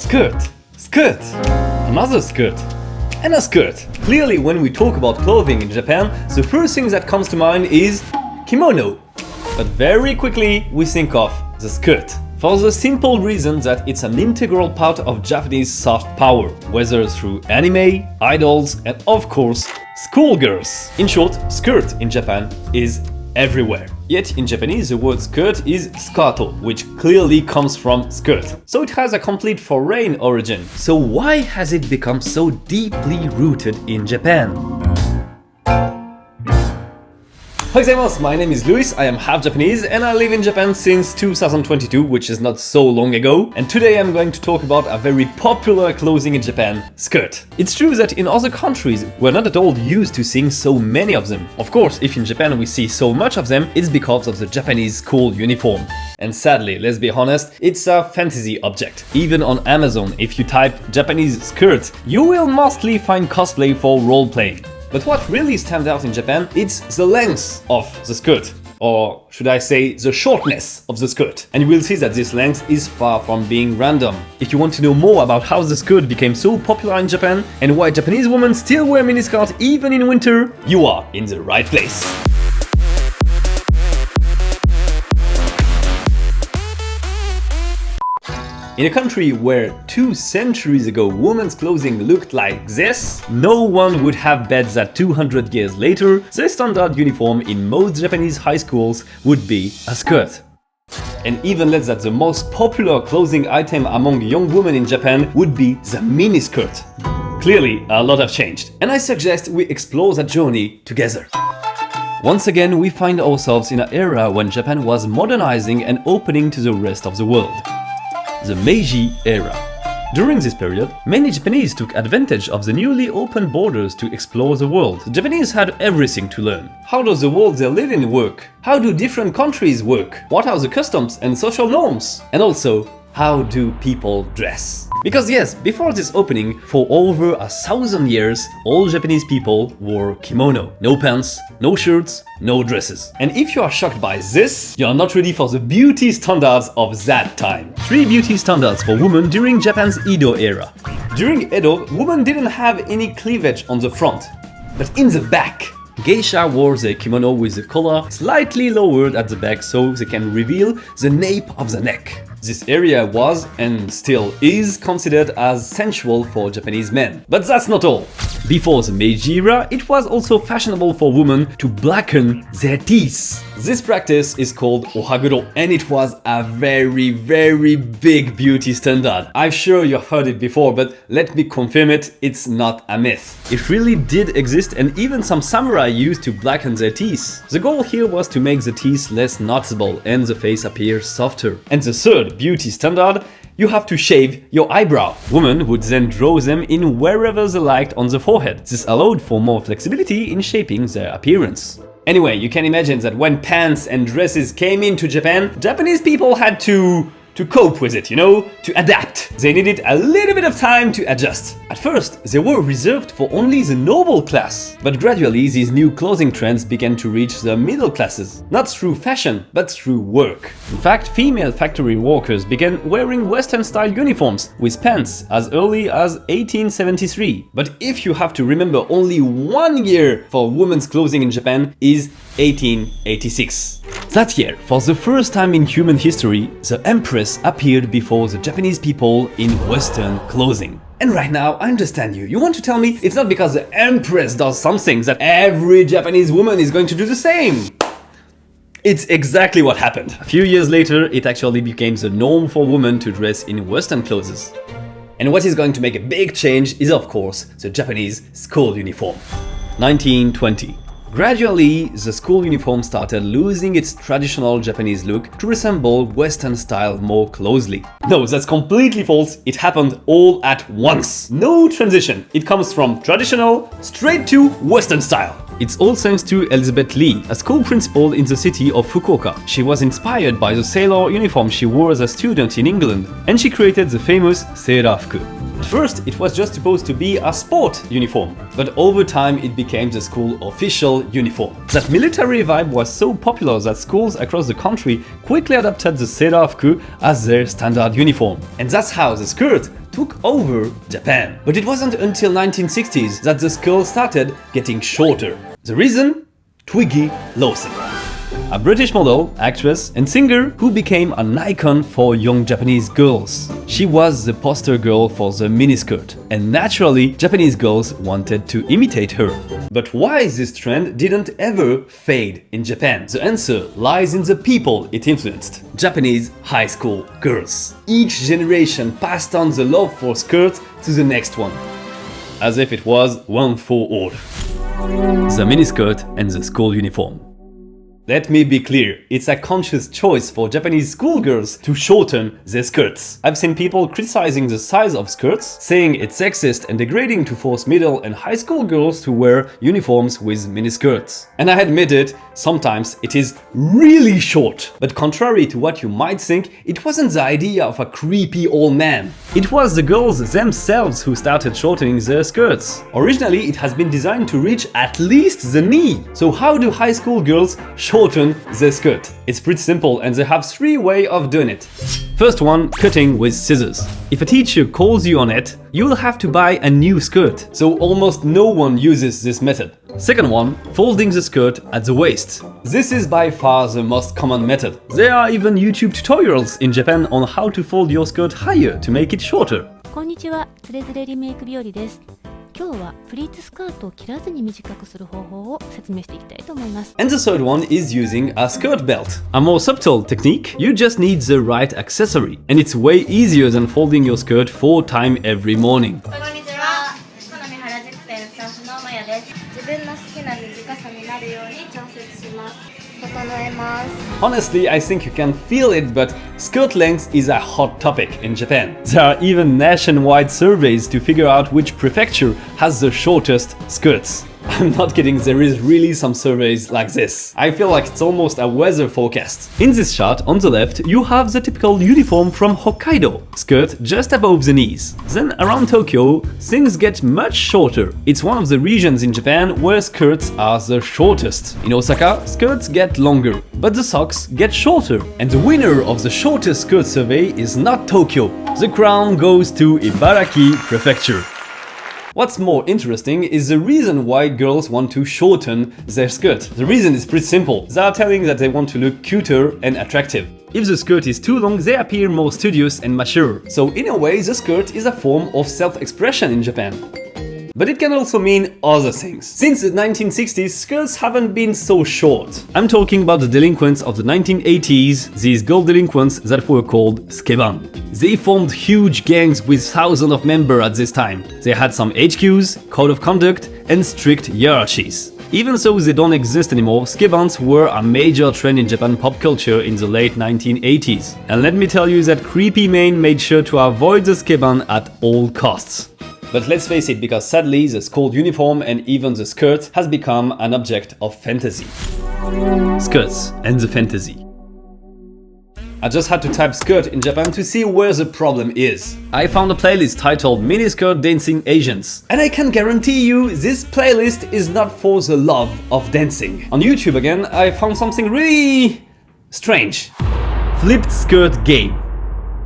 Skirt, skirt, another skirt, and a skirt. Clearly, when we talk about clothing in Japan, the first thing that comes to mind is kimono. But very quickly we think of the skirt. For the simple reason that it's an integral part of Japanese soft power, whether through anime, idols, and of course, schoolgirls. In short, skirt in Japan is everywhere. Yet in Japanese the word skirt is skato, which clearly comes from skirt. So it has a complete foreign origin. So why has it become so deeply rooted in Japan? Hi gozaimasu, my name is Luis, I am half Japanese and I live in Japan since 2022, which is not so long ago. And today I'm going to talk about a very popular clothing in Japan, skirt. It's true that in other countries we're not at all used to seeing so many of them. Of course, if in Japan we see so much of them, it's because of the Japanese school uniform. And sadly, let's be honest, it's a fantasy object. Even on Amazon, if you type Japanese skirt, you will mostly find cosplay for role-playing. But what really stands out in Japan, it's the length of the skirt. Or should I say, the shortness of the skirt. And you will see that this length is far from being random. If you want to know more about how the skirt became so popular in Japan, and why Japanese women still wear miniskirt even in winter, you are in the right place. In a country where 2 centuries ago women's clothing looked like this, no one would have bet that 200 years later, the standard uniform in most Japanese high schools would be a skirt. And even less that the most popular clothing item among young women in Japan would be the miniskirt. Clearly, a lot have changed, and I suggest we explore that journey together. Once again, we find ourselves in an era when Japan was modernizing and opening to the rest of the world. The Meiji era. During this period, many Japanese took advantage of the newly opened borders to explore the world. The Japanese had everything to learn. How does the world they live in work? How do different countries work? What are the customs and social norms? And also, how do people dress? Because yes, before this opening, for over 1,000 years, all Japanese people wore kimono. No pants, no shirts, no dresses. And if you are shocked by this, you are not ready for the beauty standards of that time. 3 beauty standards for women during Japan's Edo era. During Edo, women didn't have any cleavage on the front, but in the back. Geisha wore the kimono with the collar slightly lowered at the back so they can reveal the nape of the neck. This area was, and still is, considered as sensual for Japanese men. But that's not all. Before the Meiji era, it was also fashionable for women to blacken their teeth. This practice is called ohaguro, and it was a very big beauty standard. I'm sure you've heard it before, but let me confirm it, it's not a myth. It really did exist, and even some samurai used to blacken their teeth. The goal here was to make the teeth less noticeable and the face appear softer. And the third beauty standard, you have to shave your eyebrow. Women would then draw them in wherever they liked on the forehead. This allowed for more flexibility in shaping their appearance. Anyway, you can imagine that when pants and dresses came into Japan, Japanese people had to cope with it, to adapt. They needed a little bit of time to adjust. At first, they were reserved for only the noble class. But gradually, these new clothing trends began to reach the middle classes. Not through fashion, but through work. In fact, female factory workers began wearing Western-style uniforms with pants as early as 1873. But if you have to remember only 1 year for women's clothing in Japan is 1886. That year, for the first time in human history, the Empress appeared before the Japanese people in Western clothing. And right now, I understand you. You want to tell me it's not because the Empress does something that every Japanese woman is going to do the same. It's exactly what happened. A few years later, it actually became the norm for women to dress in Western clothes. And what is going to make a big change is, of course, the Japanese school uniform. 1920. Gradually, the school uniform started losing its traditional Japanese look to resemble Western style more closely. No, that's completely false. It happened all at once. No transition. It comes from traditional straight to Western style. It's all thanks to Elizabeth Lee, a school principal in the city of Fukuoka. She was inspired by the sailor uniform she wore as a student in England, and she created the famous seirafku. At first, it was just supposed to be a sport uniform, but over time it became the school official uniform. That military vibe was so popular that schools across the country quickly adopted the seidafuku as their standard uniform. And that's how the skirt took over Japan. But it wasn't until 1960s that the skirt started getting shorter. The reason? Twiggy Lawson, a British model, actress, and singer who became an icon for young Japanese girls. She was the poster girl for the miniskirt, and naturally, Japanese girls wanted to imitate her. But why this trend didn't ever fade in Japan? The answer lies in the people it influenced: Japanese high school girls. Each generation passed on the love for skirts to the next one, as if it was one for all. The miniskirt and the school uniform. Let me be clear, it's a conscious choice for Japanese schoolgirls to shorten their skirts. I've seen people criticizing the size of skirts, saying it's sexist and degrading to force middle and high school girls to wear uniforms with miniskirts. And I admit it, sometimes it is really short. But contrary to what you might think, it wasn't the idea of a creepy old man. It was the girls themselves who started shortening their skirts. Originally, it has been designed to reach at least the knee. So how do high school girls shorten the skirt? It's pretty simple, and they have 3 ways of doing it. First one, cutting with scissors. If a teacher calls you on it, you'll have to buy a new skirt, so almost no one uses this method. Second one, folding the skirt at the waist. This is by far the most common method. There are even YouTube tutorials in Japan on how to fold your skirt higher to make it shorter. こんにちは、つれづれリメイク日和です。今日はプリーツスカートを切らずに短くする方法を説明していきたいと思います。And the third one is using a skirt belt. A more subtle technique, you just need the right accessory. And it's way easier than folding your skirt 4 times every morning. こんにちは。好み原宿店スタッフのまやです。自分の好きな短さになるように調節します。整えます。 Honestly, I think you can feel it, but skirt length is a hot topic in Japan. There are even nationwide surveys to figure out which prefecture has the shortest skirts. I'm not kidding, there is really some surveys like this. I feel like it's almost a weather forecast. In this chart on the left, you have the typical uniform from Hokkaido, skirt just above the knees. Then around Tokyo, things get much shorter. It's one of the regions in Japan where skirts are the shortest. In Osaka, skirts get longer, but the socks get shorter. And the winner of the shortest skirt survey is not Tokyo. The crown goes to Ibaraki Prefecture. What's more interesting is the reason why girls want to shorten their skirt. The reason is pretty simple. They are telling that they want to look cuter and attractive. If the skirt is too long, they appear more studious and mature. So in a way, the skirt is a form of self-expression in Japan. But it can also mean other things. Since the 1960s, skirts haven't been so short. I'm talking about the delinquents of the 1980s, these girl delinquents that were called skeban. They formed huge gangs with thousands of members at this time. They had some HQs, code of conduct, and strict hierarchies. Even though they don't exist anymore, skebans were a major trend in Japan pop culture in the late 1980s. And let me tell you that creepy men made sure to avoid the skeban at all costs. But let's face it, because sadly the school uniform and even the skirt has become an object of fantasy. Skirts and the fantasy. I just had to type skirt in Japan to see where the problem is. I found a playlist titled Miniskirt Dancing Asians. And I can guarantee you, this playlist is not for the love of dancing. On YouTube again, I found something really strange. Flipped skirt game.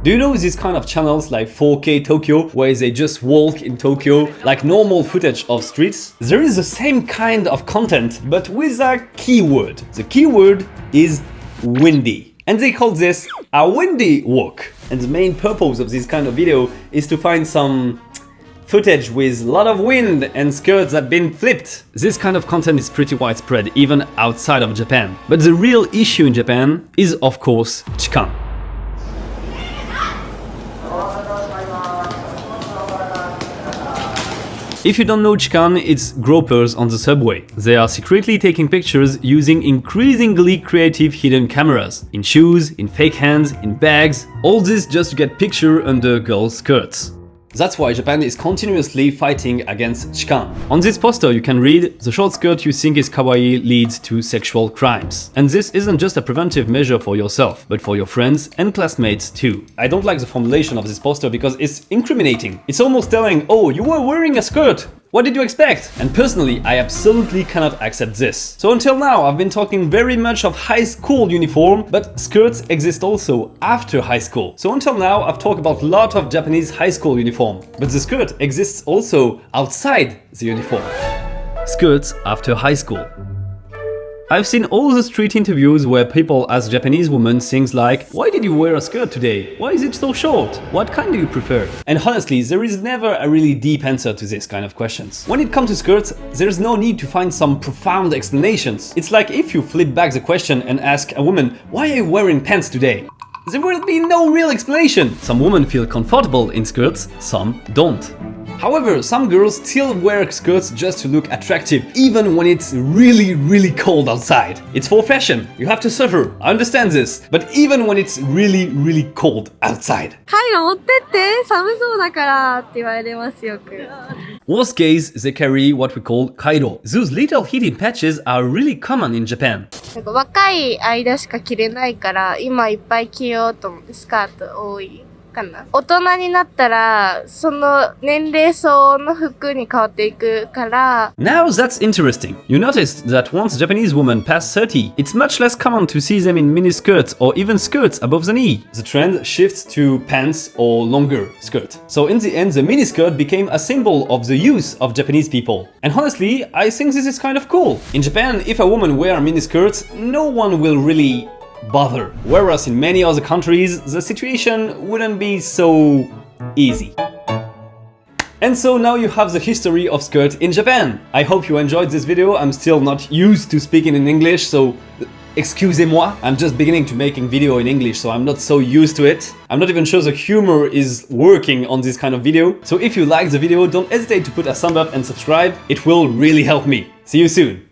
Do you know these kind of channels like 4K Tokyo, where they just walk in Tokyo like normal footage of streets? There is the same kind of content, but with a keyword. The keyword is windy. And they call this a windy walk. And the main purpose of this kind of video is to find some footage with a lot of wind and skirts that have been flipped. This kind of content is pretty widespread, even outside of Japan. But the real issue in Japan is, of course, chikan. If you don't know chikan, it's gropers on the subway. They are secretly taking pictures using increasingly creative hidden cameras. In shoes, in fake hands, in bags. All this just to get picture under girls' skirts. That's why Japan is continuously fighting against chikan. On this poster you can read, "The short skirt you think is kawaii leads to sexual crimes." And this isn't just a preventive measure for yourself, but for your friends and classmates too. I don't like the formulation of this poster because it's incriminating. It's almost telling, "Oh, you were wearing a skirt. What did you expect?" And personally, I absolutely cannot accept this. So until now, I've been talking very much of high school uniform, but skirts exist also after high school. So until now, I've talked about a lot of Japanese high school uniform, but the skirt exists also outside the uniform. Skirts after high school. I've seen all the street interviews where people ask Japanese women things like, "Why did you wear a skirt today? Why is it so short? What kind do you prefer?" And honestly, there is never a really deep answer to this kind of questions. When it comes to skirts, there's no need to find some profound explanations. It's like if you flip back the question and ask a woman, "Why are you wearing pants today?" There will be no real explanation. Some women feel comfortable in skirts, some don't. However, some girls still wear skirts just to look attractive, even when it's really cold outside. It's for fashion, you have to suffer, I understand this. But even when it's really cold outside. カイロ持ってって寒そうだからって言われますよく。 Worst case, they carry what we call kairo. Those little heating patches are really common in Japan. なんか若い間しか着れないから今いっぱい着ようと思ってスカート多いかな。大人になったらその年齢層の服に変わっていくから。 Now that's interesting. You noticed that once Japanese women pass 30, it's much less common to see them in miniskirts or even skirts above the knee. The trend shifts to pants or longer skirt. So in the end, the miniskirt became a symbol of the youth of Japanese people. And honestly, I think this is kind of cool. In Japan, if a woman wears miniskirts, no one will really bother. Whereas in many other countries, the situation wouldn't be so easy. And so now you have the history of skirt in Japan. I hope you enjoyed this video. I'm still not used to speaking in English, so excusez-moi. I'm just beginning to making video in English, so I'm not so used to it. I'm not even sure the humor is working on this kind of video. So if you like the video, don't hesitate to put a thumb up and subscribe. It will really help me. See you soon.